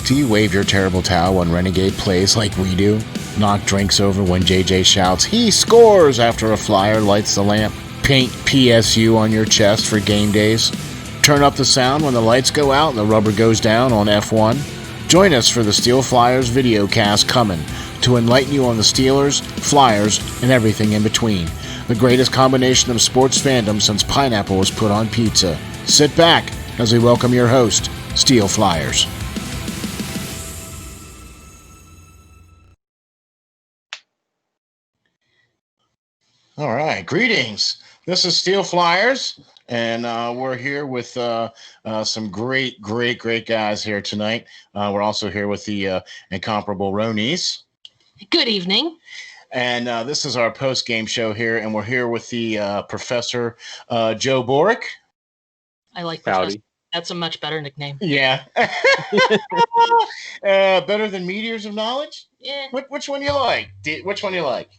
Do you wave your terrible towel when Renegade plays like we do? Knock drinks over when JJ shouts, "He scores!" after a Flyer lights the lamp? Paint PSU on your chest for game days? Turn up the sound when the lights go out and the rubber goes down on F1? Join us for the Steel Flyers videocast coming to enlighten you on the Steelers, Flyers, and everything in between. The greatest combination of sports fandom since pineapple was put on pizza. Sit back as we welcome your host, Steel Flyers. All right, greetings. This is Steel Flyers, and we're here with some great guys here tonight. We're also here with the incomparable RoNece. Good evening. And this is our post-game show here, and we're here with the Professor Joe Borek. I like Professor. That's a much better nickname. Yeah. Better than Meteors of Knowledge? Yeah. Which one do you like? Which one do you like?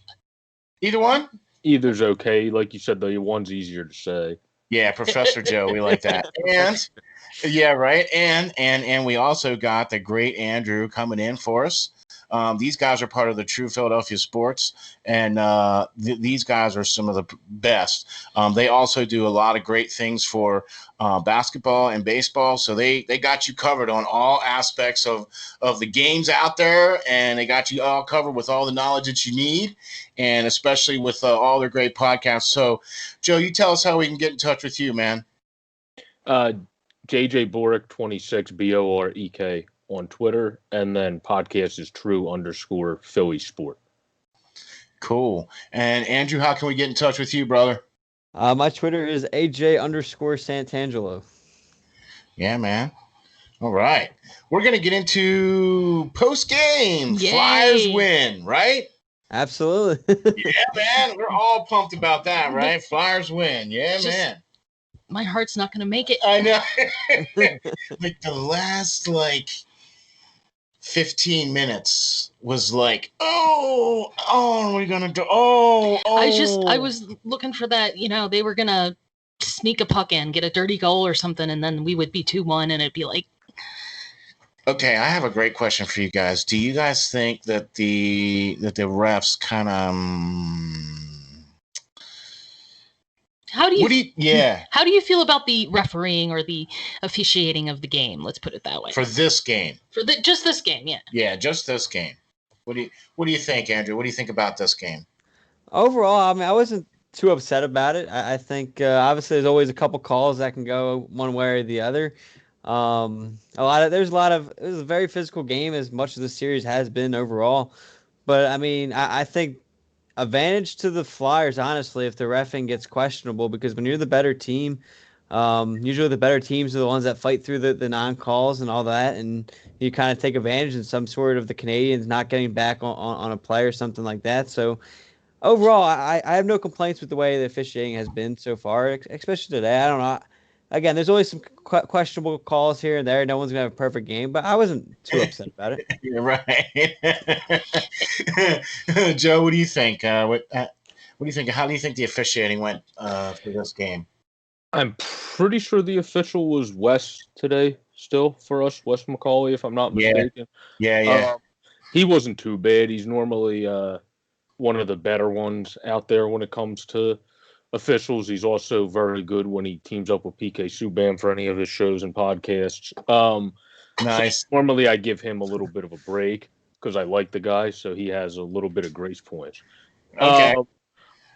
Either one? Either's okay. Like you said, the one's easier to say. Yeah, Professor Joe, we like that. And yeah, right. And we also got the great Andrew coming in for us. These guys are part of the True Philadelphia Sports, and these guys are some of the best. They also do a lot of great things for basketball and baseball, so they got you covered on all aspects of the games out there, and they got you all covered with all the knowledge that you need, and especially with all their great podcasts. So, Joe, you tell us how we can get in touch with you, man. JJ Borek 26 BOREK on Twitter, and then podcast is True_Philly Sport. Cool. And Andrew, how can we get in touch with you, brother? My Twitter is AJ_Santangelo. Yeah, man. All right. We're going to get into post-game. Yay. Flyers win, right? Absolutely. Yeah, man. We're all pumped about that, right? Flyers win. Yeah, man. My heart's not going to make it. I know. Like the last, 15 minutes was like, oh, what are we going to do? Oh. I was looking for that, they were going to sneak a puck in, get a dirty goal or something, and then we would be 2-1, and it'd be like. Okay, I have a great question for you guys. Do you guys think that the refs kind of How do you feel about the refereeing or the officiating of the game? Let's put it that way. For this game. Just this game, yeah. Yeah, just this game. What do you think, Andrew? What do you think about this game? Overall, I wasn't too upset about it. I think obviously there's always a couple calls that can go one way or the other. It was a very physical game, as much as the series has been overall. But I think advantage to the Flyers, honestly, if the reffing gets questionable, because when you're the better team, usually the better teams are the ones that fight through the non-calls and all that, and you kind of take advantage in some sort of the Canadians not getting back on a play or something like that. So overall, I have no complaints with the way the officiating has been so far, especially today. I don't know. Again, there's always some questionable calls here and there. No one's going to have a perfect game, but I wasn't too upset about it. You're right. Joe, what do you think? What do you think? How do you think the officiating went for this game? I'm pretty sure the official was Wes today still for us, Wes McCauley, if I'm not mistaken. Yeah. He wasn't too bad. He's normally one of the better ones out there when it comes to officials. He's also very good when he teams up with PK Subban for any of his shows and podcasts. Nice. So normally I give him a little bit of a break because I like the guy, so he has a little bit of grace points. Okay.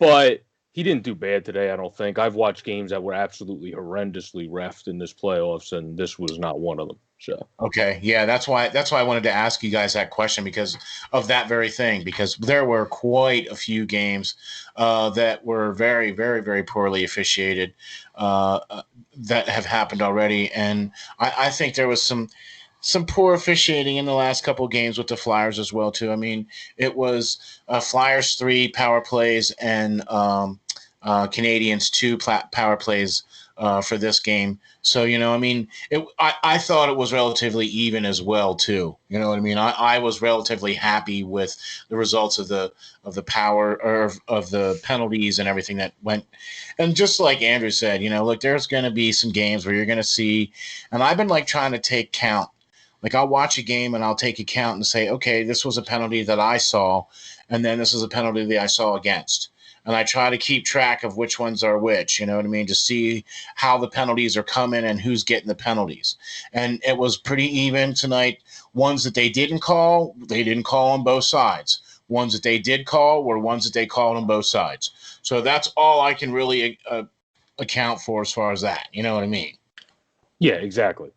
But he didn't do bad today, I don't think. I've watched games that were absolutely horrendously reffed in this playoffs, and this was not one of them. So okay, yeah, that's why I wanted to ask you guys that question, because of that very thing. Because there were quite a few games that were very, very, very poorly officiated that have happened already, and I think there was some poor officiating in the last couple of games with the Flyers as well too. I mean, it was Flyers 3 power plays and Canadians 2 power plays for this game. So, I thought it was relatively even as well too. You know what I mean? I was relatively happy with the results of the power or of the penalties and everything that went. And just like Andrew said, look, there's going to be some games where you're going to see, and I've been trying to take count. Like I'll watch a game and I'll take account and say, okay, this was a penalty that I saw, and then this is a penalty that I saw against. And I try to keep track of which ones are which, you know what I mean, to see how the penalties are coming and who's getting the penalties. And it was pretty even tonight. Ones that they didn't call on both sides. Ones that they did call were ones that they called on both sides. So that's all I can really account for as far as that. You know what I mean? Yeah, exactly.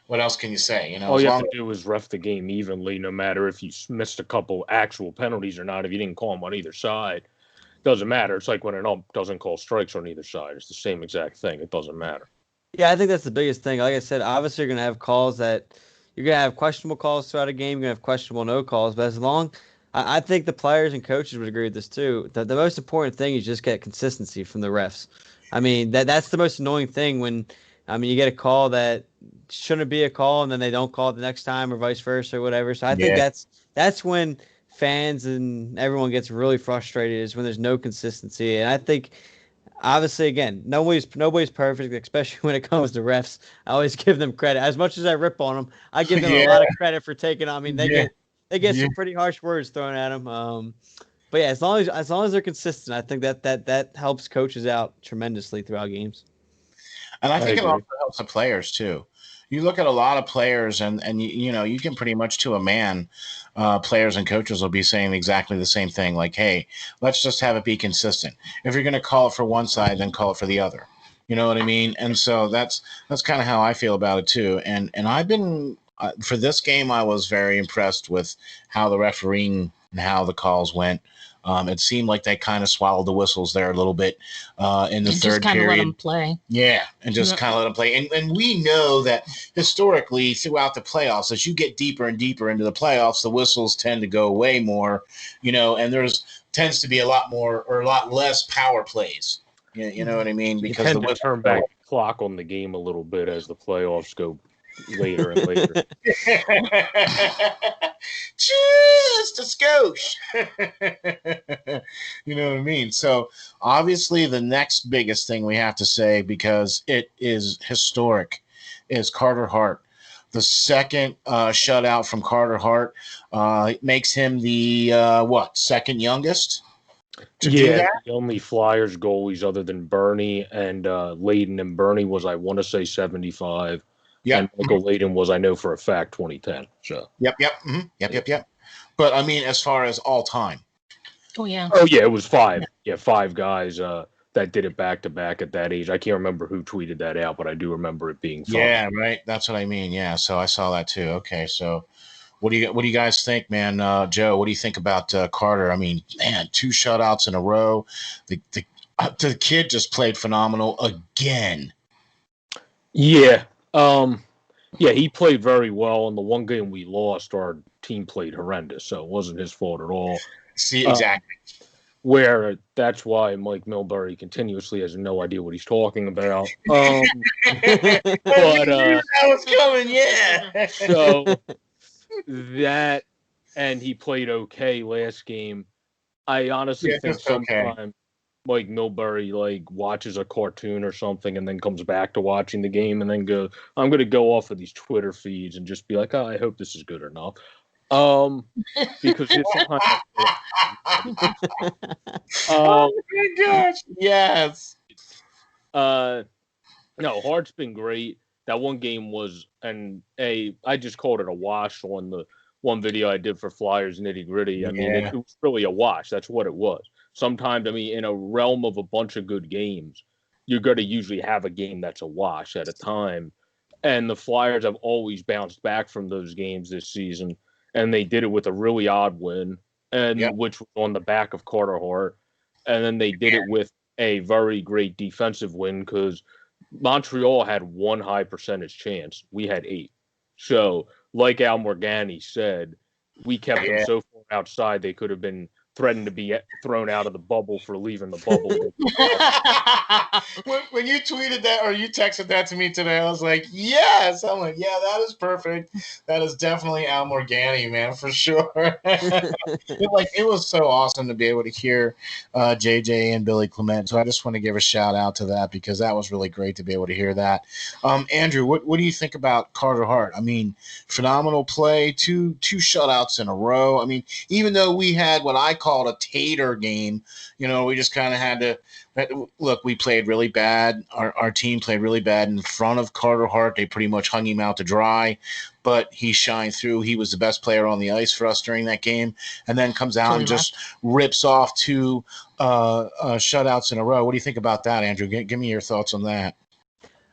What else can you say? You know, all you have to do is ref the game evenly, no matter if you missed a couple actual penalties or not. If you didn't call them on either side, doesn't matter. It's like when an ump doesn't call strikes on either side. It's the same exact thing. It doesn't matter. Yeah, I think that's the biggest thing. Like I said, obviously you're going to have calls that you're going to have questionable calls throughout a game. You're going to have questionable no calls. But I think the players and coaches would agree with this too. The most important thing is just get consistency from the refs. I mean, that's the most annoying thing when, you get a call that shouldn't be a call and then they don't call it the next time or vice versa or whatever. So I think that's when fans and everyone gets really frustrated, is when there's no consistency. And I think, obviously, again, nobody's perfect, especially when it comes to refs. I always give them credit. As much as I rip on them, I give them a lot of credit for taking. They get some pretty harsh words thrown at them. But yeah, as long as they're consistent, I think that helps coaches out tremendously throughout games. And I think it also helps the players too. You look at a lot of players, and you can pretty much to a man, players and coaches will be saying exactly the same thing. Like, hey, let's just have it be consistent. If you're going to call it for one side, then call it for the other. You know what I mean? And so that's kind of how I feel about it too. And I've been for this game, I was very impressed with how the refereeing and how the calls went. It seemed like they kind of swallowed the whistles there a little bit in the third period. Let them play. Yeah, and just kind of let them play. And we know that historically throughout the playoffs, as you get deeper and deeper into the playoffs, the whistles tend to go away more, and there's tends to be a lot less power plays. You know what I mean? Because you tend to turn back the clock on the game a little bit as the playoffs go later and later. Just a skosh. You know what I mean? So obviously the next biggest thing we have to say, because it is historic, is Carter Hart. The second shutout from Carter Hart makes him the second youngest to do that? The only Flyers goalies other than Bernie and Layden, and Bernie was, I want to say, 75. Yeah, and Michael Layden was, I know for a fact, 2010. So. Yep. But I mean, as far as all time. Oh yeah. Oh yeah, it was 5. Yeah, 5 guys that did it back to back at that age. I can't remember who tweeted that out, but I do remember it being 5. Yeah, right. That's what I mean. Yeah, so I saw that too. Okay, so what do you guys think, man? Joe, what do you think about Carter? I mean, man, 2 shutouts in a row. The kid just played phenomenal again. Yeah. He played very well. In the one game we lost, our team played horrendous, so it wasn't his fault at all. See, exactly. That's why Mike Milbury continuously has no idea what he's talking about. But that was coming, yeah. So that, and he played okay last game. I honestly think sometimes Mike Milbury watches a cartoon or something and then comes back to watching the game and then go, I'm going to go off of these Twitter feeds and just be like, I hope this is good enough. Because sometimes oh my gosh, yes. No, Hart's been great. That one game was, I just called it a wash on the one video I did for Flyers Nitty Gritty. I mean, it was really a wash. That's what it was. Sometimes, in a realm of a bunch of good games, you're going to usually have a game that's a wash at a time. And the Flyers have always bounced back from those games this season. And they did it with a really odd win, which was on the back of Carter Hart. And then they did it with a very great defensive win because Montreal had 1 high percentage chance. We had 8. So, like Al Morgani said, we kept them so far outside they could have been threatened to be thrown out of the bubble for leaving the bubble. When you tweeted that or you texted that to me today, I was like, yes. I'm like, yeah, that is perfect. That is definitely Al Morgani, man, for sure. It was so awesome to be able to hear JJ and Billy Clement. So I just want to give a shout out to that because that was really great to be able to hear that. Andrew, what do you think about Carter Hart? I mean, phenomenal play, two shutouts in a row. I mean, even though we had what I called a tater game, we just kind of had to look. We played really bad. Our team played really bad in front of Carter Hart. They pretty much hung him out to dry, but he shined through. He was the best player on the ice for us during that game, and then comes out and just rips off two shutouts in a row. What do you think about that, Andrew? Give me your thoughts on that.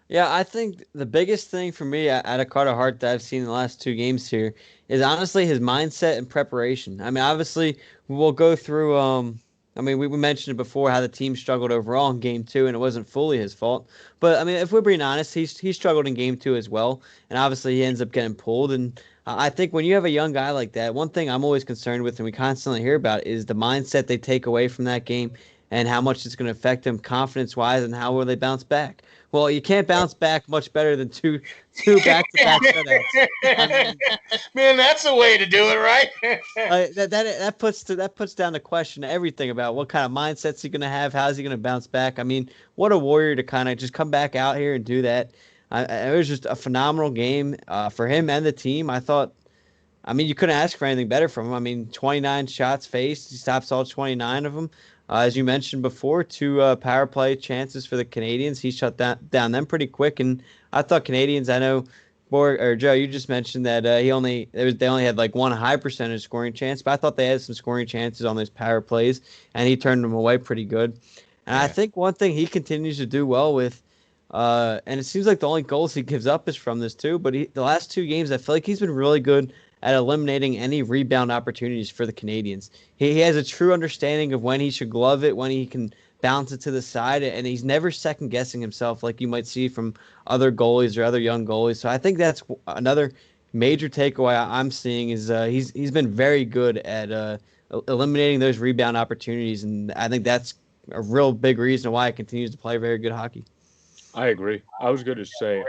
Yeah, I think the biggest thing for me out of Carter Hart that I've seen in the last 2 games here is honestly his mindset and preparation. I mean, obviously, we'll go through we mentioned it before how the team struggled overall in Game 2, and it wasn't fully his fault. But, I mean, if we're being honest, he struggled in Game 2 as well, and obviously he ends up getting pulled. And I think when you have a young guy like that, one thing I'm always concerned with and we constantly hear about is the mindset they take away from that game and how much it's going to affect them confidence-wise and how will they bounce back. Well, you can't bounce back much better than two back-to-back shutouts. I mean, man, that's the way to do it, right? that puts down the question everything about what kind of mindset's he going to have, how's he going to bounce back. I mean, what a warrior to kind of just come back out here and do that. It was just a phenomenal game for him and the team. I thought, I mean, you couldn't ask for anything better from him. I mean, 29 shots faced, he stops all 29 of them. As you mentioned before, 2 power play chances for the Canadians. He shut down them pretty quick, and I thought Canadians. I know, Joe, you just mentioned that they only had like 1 high percentage scoring chance, but I thought they had some scoring chances on those power plays, and he turned them away pretty good. And I think one thing he continues to do well with, and it seems like the only goals he gives up is from this too. But the last 2 games, I feel like he's been really good at eliminating any rebound opportunities for the Canadians. He has a true understanding of when he should glove it, when he can bounce it to the side, and he's never second-guessing himself like you might see from other goalies or other young goalies. So I think that's another major takeaway I'm seeing is he's been very good at eliminating those rebound opportunities, and I think that's a real big reason why he continues to play very good hockey. I agree. I was going to say,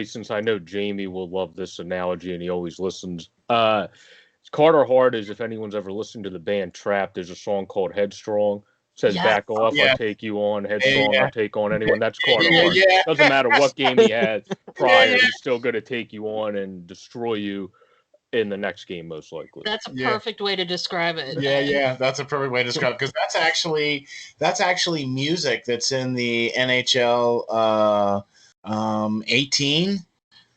since I know Jamie will love this analogy and he always listens, Carter Hart is, if anyone's ever listened to the band Trap, there's a song called Headstrong. It says, back off, I'll take you on. Headstrong, I'll take on anyone. That's Carter Hart. Doesn't matter what game he had prior, he's still going to take you on and destroy you in the next game, most likely. That's a perfect way to describe it. Yeah, that's a perfect way to describe it because that's actually music that's in the NHL 18.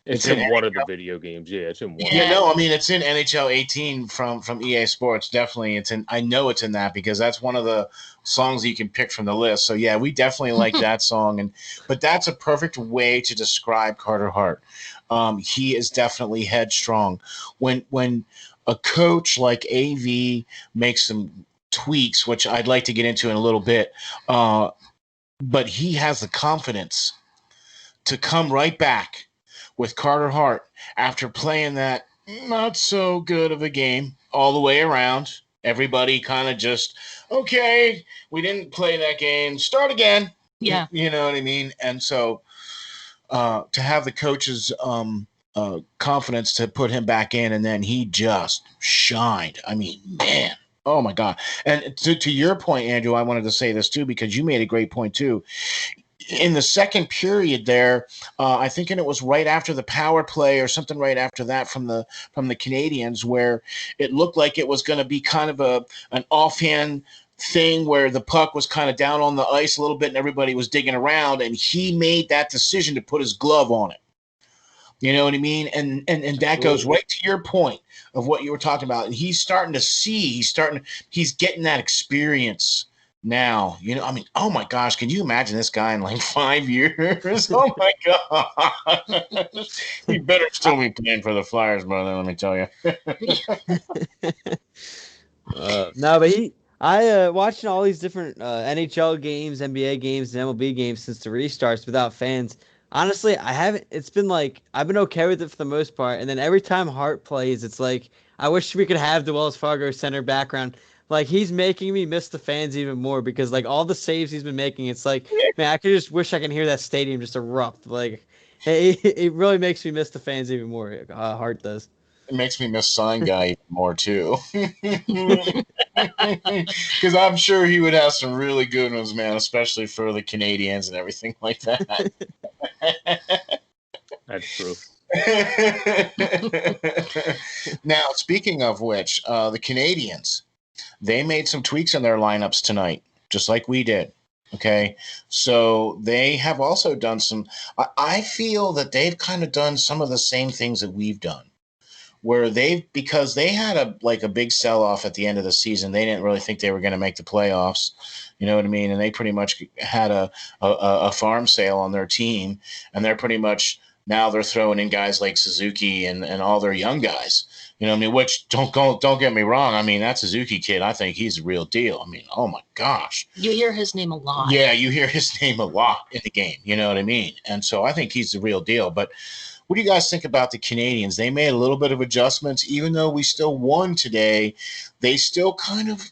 It's in one of the video games. Yeah, it's in one. Yeah, no, I mean it's in NHL 18 from EA Sports. Definitely, it's in. I know it's in that because that's one of the songs that you can pick from the list. So yeah, we definitely like that song. But that's a perfect way to describe Carter Hart. He is definitely headstrong. When a coach like AV makes some tweaks, which I'd like to get into in a little bit, but he has the confidence to come right back with Carter Hart after playing that not so good of a game all the way around. Everybody kind of just, okay, we didn't play that game. Start again. Yeah. You know what I mean? And so to have the coach's confidence to put him back in, and then he just shined. I mean, man, oh my God. And to your point, Andrew, I wanted to say this too, because you made a great point too. In the second period there, I think it was right after the power play or something right after that from the Canadians, where it looked like it was going to be kind of an offhand thing where the puck was kind of down on the ice a little bit and everybody was digging around, and he made that decision to put his glove on it. You know what I mean? And that goes right to your point of what you were talking about. And he's starting to see, he's getting that experience now. You know, I mean, oh my gosh, can you imagine this guy in like 5 years? Oh my God. He better still be playing for the Flyers, brother, let me tell you. No, but I watching all these different NHL games, NBA games, and MLB games since the restarts without fans. Honestly, I haven't. It's been like I've been okay with it for the most part, and then every time Hart plays, it's like I wish we could have the Wells Fargo Center background. Like, he's making me miss the fans even more because, like, all the saves he's been making, it's like, man, I could just wish I could hear that stadium just erupt. Like, it really makes me miss the fans even more. Hart does. It makes me miss Sign Guy even more too, because I'm sure he would have some really good ones, man, especially for the Canadians and everything like that. That's true. Now, speaking of which, the Canadians, they made some tweaks in their lineups tonight, just like we did. Okay, so they have also done some. I feel that they've kind of done some of the same things that we've done, where because they had a big sell off at the end of the season. They didn't really think they were going to make the playoffs. You know what I mean? And they pretty much had a farm sale on their team, and they're pretty much now they're throwing in guys like Suzuki and all their young guys. You know what I mean? Which don't get me wrong. I mean, that Suzuki kid, I think he's a real deal. I mean, oh my gosh. You hear his name a lot. Yeah, you hear his name a lot in the game. You know what I mean? And so I think he's the real deal. But what do you guys think about the Canadians? They made a little bit of adjustments, even though we still won today. They still kind of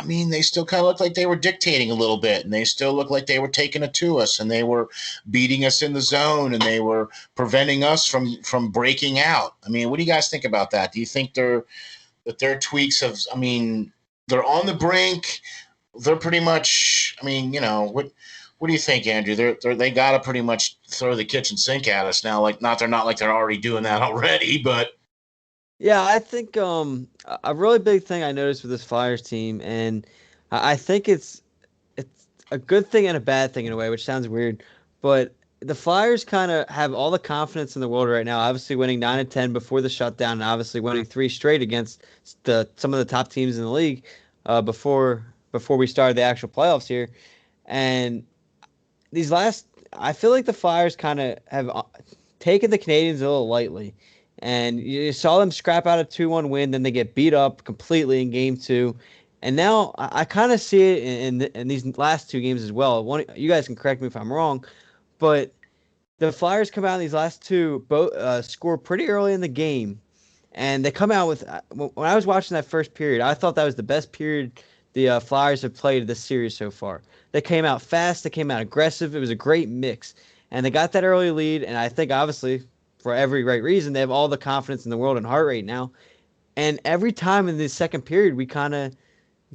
looked like they were dictating a little bit, and they still looked like they were taking it to us, and they were beating us in the zone, and they were preventing us from breaking out. I mean, what do you guys think about that? Do you think their tweaks of, I mean, they're on the brink? They're pretty much, I mean, you know, what do you think, Andrew? They got to pretty much throw the kitchen sink at us now. Like, they're not like they're already doing that already, but Yeah, I think a really big thing I noticed with this Flyers team, and I think it's a good thing and a bad thing in a way, which sounds weird, but the Flyers kind of have all the confidence in the world right now. Obviously, winning 9-10 before the shutdown, and obviously winning 3 straight against some of the top teams in the league before we started the actual playoffs here, and I feel like the Flyers kind of have taken the Canadians a little lightly. And you saw them scrap out a 2-1 win, then they get beat up completely in game 2. And now I kind of see it in these last 2 games as well. You guys can correct me if I'm wrong, but the Flyers come out in these last 2, both score pretty early in the game. And they come out with, when I was watching that first period, I thought that was the best period the Flyers have played this series so far. They came out fast, they came out aggressive. It was a great mix. And they got that early lead, and I think obviously for every right reason, they have all the confidence in the world in Hart right now. And every time in the second period, we kind of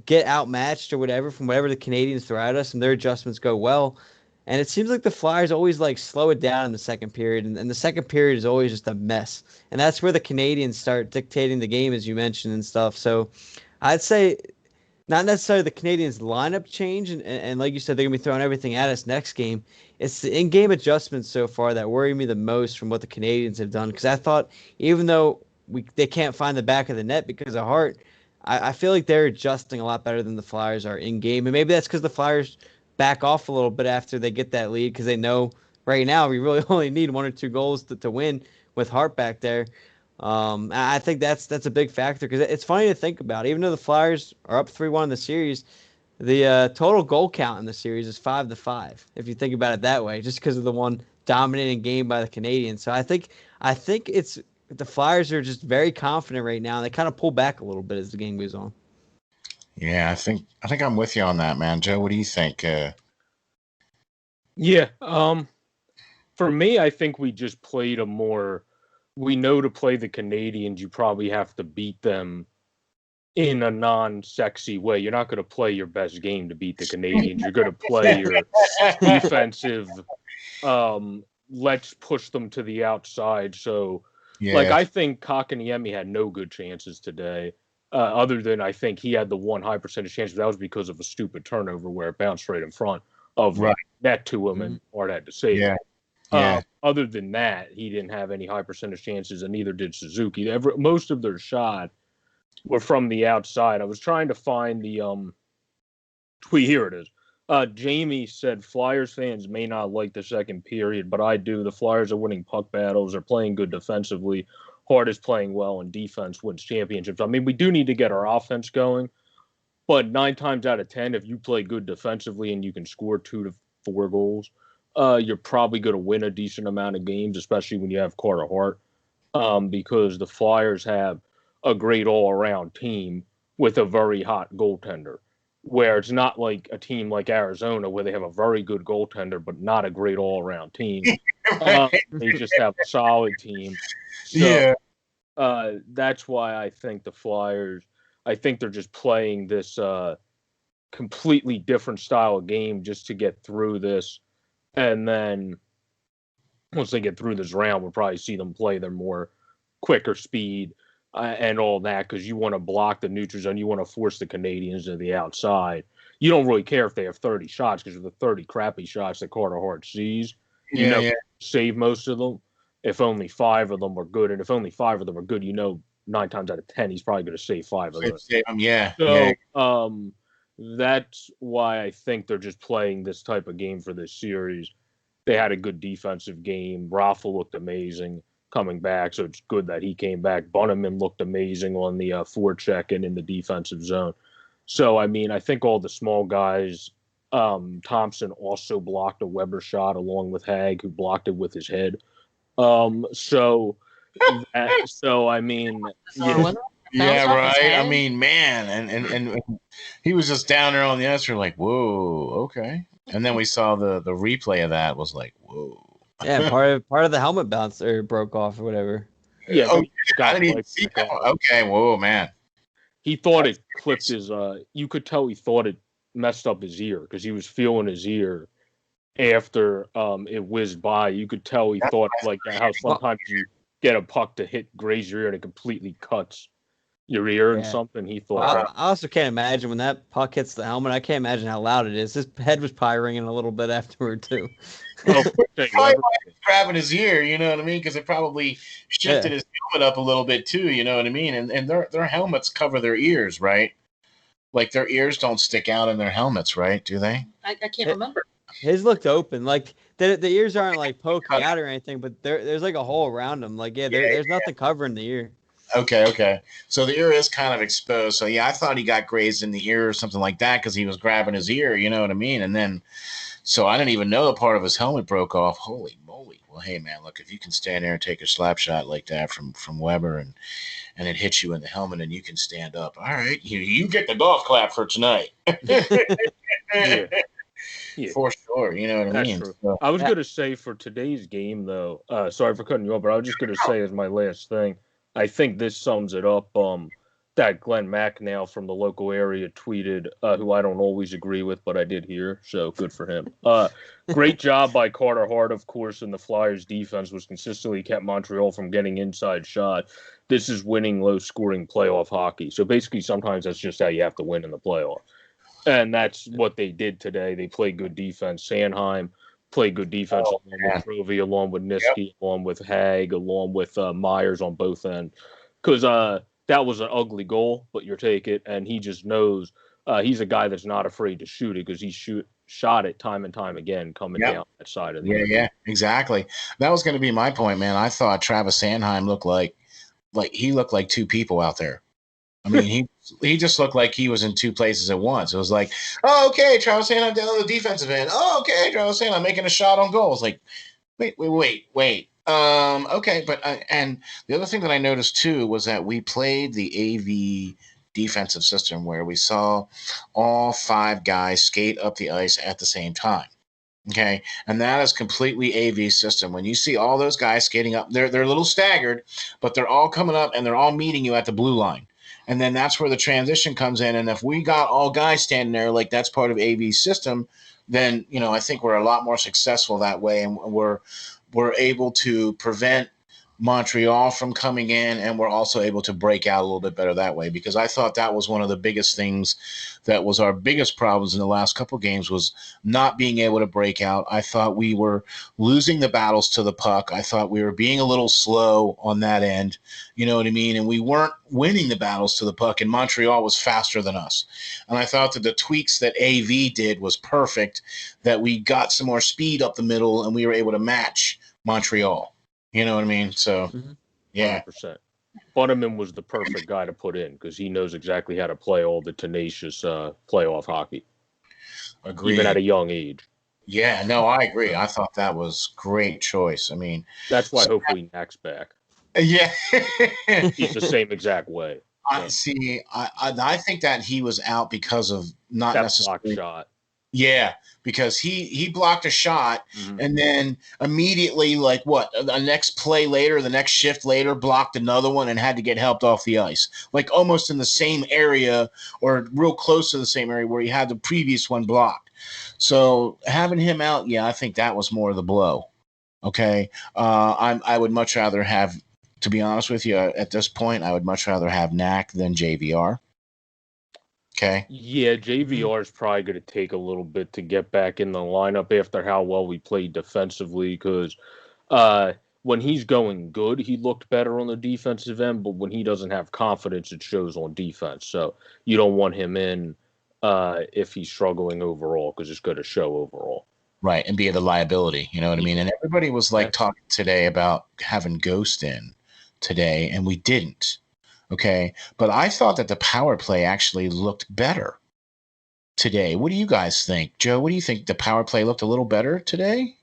get outmatched or whatever from whatever the Canadians throw at us, and their adjustments go well. And it seems like the Flyers always like slow it down in the second period, and the second period is always just a mess. And that's where the Canadians start dictating the game, as you mentioned, and stuff. So I'd say not necessarily the Canadians' lineup change, and like you said, they're going to be throwing everything at us next game. It's the in-game adjustments so far that worry me the most from what the Canadians have done. Because I thought, even though they can't find the back of the net because of Hart, I feel like they're adjusting a lot better than the Flyers are in-game. And maybe that's because the Flyers back off a little bit after they get that lead because they know right now we really only need 1 or 2 goals to win with Hart back there. I think that's a big factor because it's funny to think about. Even though the Flyers are up 3-1 in the series, the total goal count in the series is 5-5. If you think about it that way, just because of the one dominating game by the Canadians. So I think it's the Flyers are just very confident right now, and they kind of pull back a little bit as the game goes on. Yeah, I think I'm with you on that, man. Joe, what do you think? Yeah, for me, I think we just played we know to play the Canadians, you probably have to beat them in a non-sexy way. You're not going to play your best game to beat the Canadians. You're going to play your defensive, let's push them to the outside. So, I think Kotkaniemi had no good chances today, other than I think he had the one high percentage chance, but that was because of a stupid turnover where it bounced right in front of net to him and Hart had to save it. Other than that, he didn't have any high percentage chances, and neither did Suzuki. Most of their shot were from the outside. I was trying to find the tweet. Here it is. Jamie said, Flyers fans may not like the second period, but I do. The Flyers are winning puck battles. They're playing good defensively. Hart is playing well, and defense wins championships. I mean, we do need to get our offense going, but 9 times out of 10, if you play good defensively and you can score 2 to 4 goals, you're probably going to win a decent amount of games, especially when you have Carter Hart, because the Flyers have a great all-around team with a very hot goaltender, where it's not like a team like Arizona where they have a very good goaltender but not a great all-around team. They just have a solid team. So that's why I think the Flyers, I think they're just playing this completely different style of game just to get through this. And then once they get through this round, we'll probably see them play their more quicker speed and all that, because you want to block the neutral zone. You want to force the Canadians to the outside. You don't really care if they have 30 shots, because of the 30 crappy shots that Carter Hart sees, save most of them. If only 5 of them are good, and if only 5 of them are good, 9 times out of 10 he's probably going to save 5 of those. So that's why I think they're just playing this type of game for this series. They had a good defensive game. Rafa looked amazing coming back, so it's good that he came back. Bunneman looked amazing on the forecheck and in the defensive zone. So, I mean, I think all the small guys, Thompson also blocked a Weber shot along with Hag, who blocked it with his head. I mean, yeah, right. I mean, man, and he was just down there on the ice. We're like, whoa, okay. And then we saw the replay of that. Was like, whoa. Yeah, part of the helmet bounce or broke off or whatever. Yeah, I didn't even see that. Okay, whoa, man. He thought it clipped his. You could tell he thought it messed up his ear, because he was feeling his ear after it whizzed by. You could tell he thought like how sometimes you get a puck to graze your ear and it completely cuts your ear and something. He thought. I also can't imagine when that puck hits the helmet. I can't imagine how loud it is. His head was probably ringing a little bit afterward too. Probably grabbing his ear, you know what I mean? Because it probably shifted his helmet up a little bit too, you know what I mean? And their helmets cover their ears, right? Like their ears don't stick out in their helmets, right? Do they? I can't remember. His looked open, like the ears aren't like poking out or anything, but there's like a hole around them. Like there's nothing covering the ear. Okay. So the ear is kind of exposed. So I thought he got grazed in the ear or something like that because he was grabbing his ear, you know what I mean? And then, so I didn't even know the part of his helmet broke off. Holy moly! Well, hey man, look, if you can stand there and take a slap shot like that from Weber and it hits you in the helmet and you can stand up, all right, you get the golf clap for tonight. Yeah. For sure, you know what I mean. So, I was going to say for today's game, though. Sorry for cutting you off, but I was just going to say as my last thing. I think this sums it up. That Glenn McNeil from the local area tweeted, who I don't always agree with, but I did hear, so good for him. Great job by Carter Hart, of course, and the Flyers' defense was consistently kept Montreal from getting inside shot. This is winning low-scoring playoff hockey. So basically, sometimes that's just how you have to win in the playoffs. And that's what they did today. They played good defense. Sanheim played good defense along with Trovy, along with Niski, along with Hag, along with Myers on both ends. Because that was an ugly goal, but you take it. And he just knows he's a guy that's not afraid to shoot it, because he shot it time and time again coming down that side of the Yeah, exactly. That was going to be my point, man. I thought Travis Sanheim looked like he looked like two people out there. I mean, he just looked like he was in two places at once. It was like, oh, okay, Travis Sanheim down on the defensive end. Oh, okay, Travis Sanheim making a shot on goal. It was like, wait. Okay, but and the other thing that I noticed too was that we played the AV defensive system where we saw all 5 guys skate up the ice at the same time. Okay, and that is completely AV system. When you see all those guys skating up, they're a little staggered, but they're all coming up and they're all meeting you at the blue line. And then that's where the transition comes in. And if we got all guys standing there, like that's part of AV system, then, I think we're a lot more successful that way. And we're able to prevent Montreal from coming in, and we're also able to break out a little bit better that way, because I thought that was one of the biggest things that was our biggest problems in the last couple of games, was not being able to break out. I thought we were losing the battles to the puck. I thought we were being a little slow on that end, you know what I mean? And we weren't winning the battles to the puck, and Montreal was faster than us. And I thought that the tweaks that AV did was perfect, that we got some more speed up the middle and we were able to match Montreal. You know what I mean? So, yeah. 100%. Bunneman was the perfect guy to put in, because he knows exactly how to play all the tenacious playoff hockey. Agreed. Even at a young age. Yeah, no, I agree. I thought that was great choice. I mean, that's why hopefully Knack's back. Yeah. He's the same exact way. I see. I think that he was out because of not That block necessarily. shot. Yeah, because he blocked a shot and then immediately, like what, the next play later, the next shift later, blocked another one and had to get helped off the ice, like almost in the same area or real close to the same area where he had the previous one blocked. So having him out, yeah, I think that was more of the blow. Okay, I would much rather have, to be honest with you, at this point, I would much rather have Knack than JVR. Okay. Yeah, JVR is probably going to take a little bit to get back in the lineup after how well we played defensively. Because when he's going good, he looked better on the defensive end. But when he doesn't have confidence, it shows on defense. So you don't want him in if he's struggling overall, because it's going to show overall. Right, and be the liability, you know what I mean? And everybody was like Yeah. talking today about having Ghost in today, and we didn't. Okay, but I thought that the power play actually looked better today. What do you guys think, Joe? What do you think? The power play looked a little better today?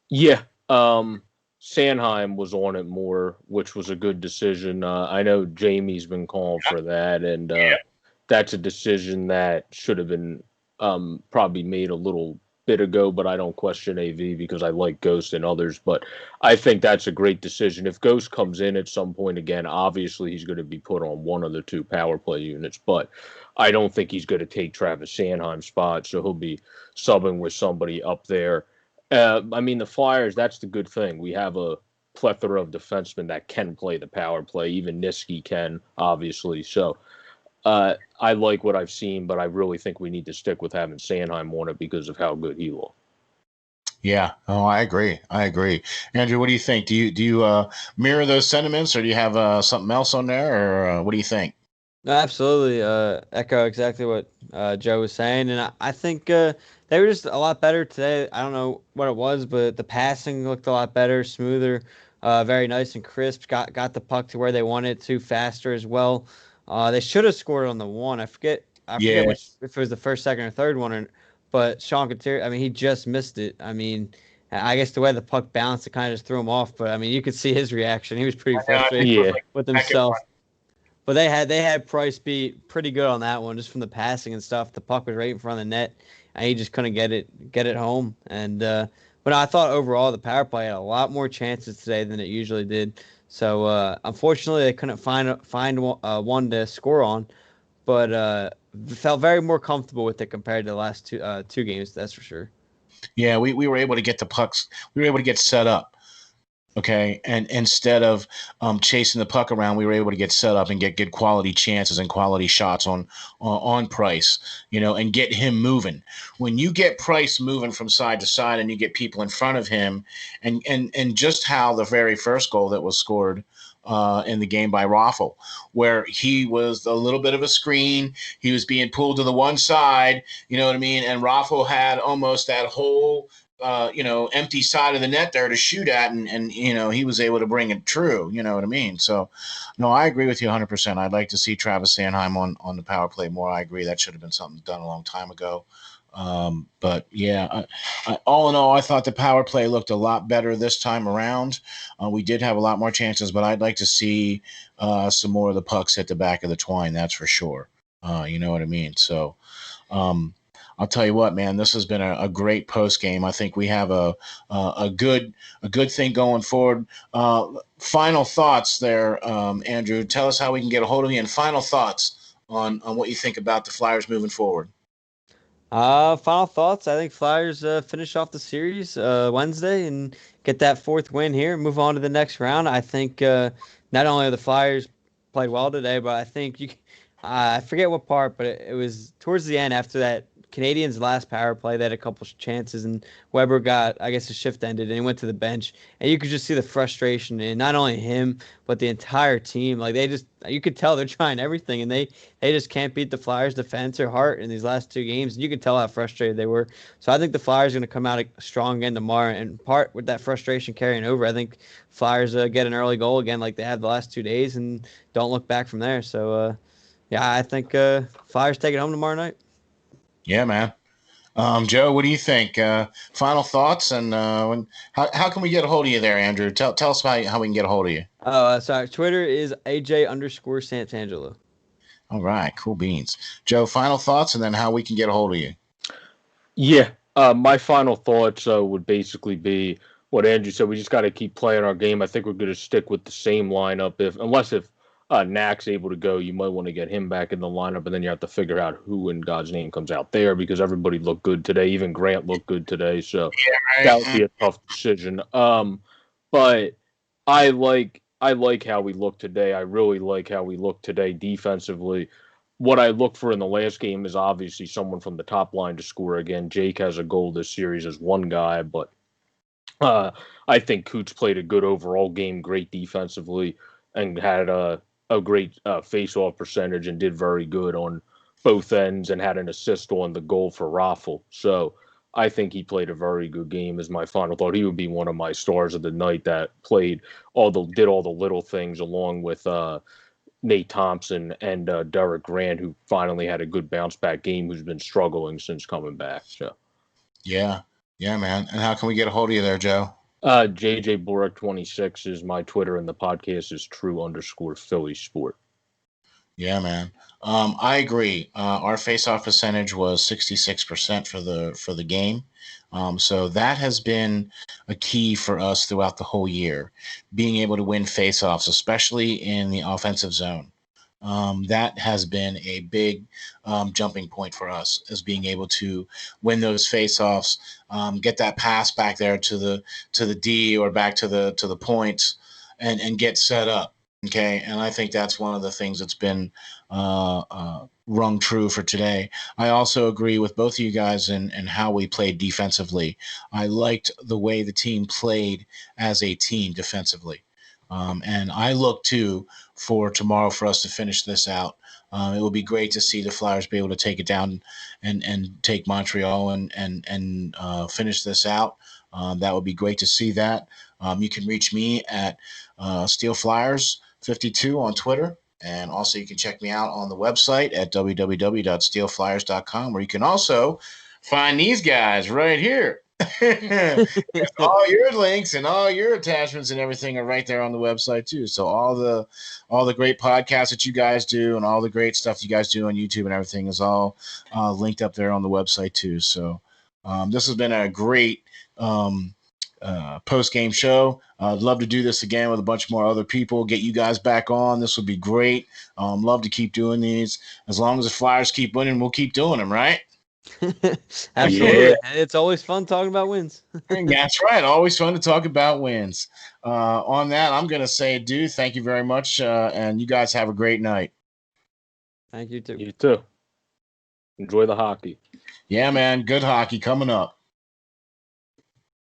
Yeah. Sanheim was on it more, which was a good decision. I know Jamie's been calling for that, and that's a decision that should have been probably made a little bit ago, but I don't question AV because I like Ghost and others. But I think that's a great decision. If Ghost comes in at some point again, obviously he's going to be put on one of the two power play units, but I don't think he's going to take Travis Sanheim's spot, so he'll be subbing with somebody up there. I mean, the Flyers, that's the good thing. We have a plethora of defensemen that can play the power play. Even Niski can, obviously. So I like what I've seen, but I really think we need to stick with having Sanheim on it because of how good he looked. Yeah. Oh, I agree. Andrew, what do you think? Do you mirror those sentiments, or do you have something else on there, or what do you think? No, absolutely. Echo exactly what Joe was saying, and I think they were just a lot better today. I don't know what it was, but the passing looked a lot better, smoother, very nice and crisp. Got the puck to where they wanted it to, faster as well. They should have scored on the one. I forget Yeah. which, if it was the first, second, or third one, but Sean Couturier, I mean, he just missed it. I mean, I guess the way the puck bounced, it kind of just threw him off. But I mean, you could see his reaction. He was pretty frustrated with himself. But they had Price beat pretty good on that one, just from the passing and stuff. The puck was right in front of the net, and he just couldn't get it home. And but I thought overall the power play had a lot more chances today than it usually did. So unfortunately, they couldn't find one to score on. But felt very more comfortable with it compared to the last two games. That's for sure. Yeah, we were able to get the pucks. We were able to get set up. Okay, and instead of chasing the puck around, we were able to get set up and get good quality chances and quality shots on Price, and get him moving. When you get Price moving from side to side and you get people in front of him, and just how the very first goal that was scored in the game by Raffle, where he was a little bit of a screen, he was being pulled to the one side, you know what I mean, and Raffle had almost that whole empty side of the net there to shoot at, and he was able to bring it true. You know what I mean? So, no, I agree with you 100%. I'd like to see Travis Sanheim on the power play more. I agree that should have been something done a long time ago. But yeah, all in all, I thought the power play looked a lot better this time around. We did have a lot more chances, but I'd like to see some more of the pucks hit the back of the twine. That's for sure. You know what I mean? So, I'll tell you what, man, this has been a great post game. I think we have a good thing going forward. Final thoughts there, Andrew. Tell us how we can get a hold of you, and final thoughts on what you think about the Flyers moving forward. Final thoughts. I think Flyers finish off the series Wednesday and get that fourth win here and move on to the next round. I think not only are the Flyers played well today, but I think I forget what part, but it was towards the end after that Canadians' last power play. They had a couple chances, and Weber got, I guess, the shift ended, and he went to the bench. And you could just see the frustration in not only him, but the entire team. Like, you could tell they're trying everything, and they just can't beat the Flyers' defense or Hart in these last two games. And you could tell how frustrated they were. So I think the Flyers are going to come out strong again tomorrow. And part with that frustration carrying over, I think Flyers get an early goal again like they had the last 2 days and don't look back from there. So, yeah, I think Flyers take it home tomorrow night. Yeah, man. Joe, what do you think? Final thoughts, and how can we get a hold of you there, Andrew? Tell us how we can get a hold of you. Sorry. Twitter is AJ_Santangelo. All right, cool beans. Joe, final thoughts, and then how we can get a hold of you. Yeah, my final thoughts would basically be what Andrew said. We just got to keep playing our game. I think we're going to stick with the same lineup, unless Knack's able to go, you might want to get him back in the lineup, and then you have to figure out who in God's name comes out there because everybody looked good today. Even Grant looked good today, so that would be a tough decision. But I like how we look today. I really like how we look today defensively. What I look for in the last game is obviously someone from the top line to score again. Jake has a goal this series as one guy, but I think Coots played a good overall game, great defensively, and had a great face-off percentage and did very good on both ends and had an assist on the goal for Raffle. So I think he played a very good game is my final thought. He would be one of my stars of the night that did all the little things along with Nate Thompson and Derek Grant, who finally had a good bounce back game, who's been struggling since coming back. So, yeah, man. And how can we get a hold of you there, Joe? JJ Borek 26 is my Twitter, and the podcast is True_Philly Sport. Yeah, man. I agree. Our face-off percentage was 66% for the game. So that has been a key for us throughout the whole year, being able to win face-offs, especially in the offensive zone. That has been a big jumping point for us, as being able to win those face-offs, get that pass back there to the D or back to the points, and get set up. Okay, and I think that's one of the things that's been rung true for today. I also agree with both of you guys in how we played defensively. I liked the way the team played as a team defensively. And I look, too, for tomorrow for us to finish this out. It will be great to see the Flyers be able to take it down and take Montreal and finish this out. That would be great to see that. You can reach me at SteelFlyers52 on Twitter. And also you can check me out on the website at www.steelflyers.com, where you can also find these guys right here. All your links and all your attachments and everything are right there on the website too. So all the great podcasts that you guys do and all the great stuff you guys do on YouTube and everything is all linked up there on the website too. So this has been a great post-game show. I'd love to do this again with a bunch more other people, get you guys back on. This would be great. Love to keep doing these. As long as the Flyers keep winning, we'll keep doing them, right? Absolutely. Yeah. It's always fun talking about wins. That's right. Always fun to talk about wins. On that, I'm going to say adieu. Thank you very much, and you guys have a great night. Thank you, too. You too. Enjoy the hockey. Yeah, man. Good hockey coming up.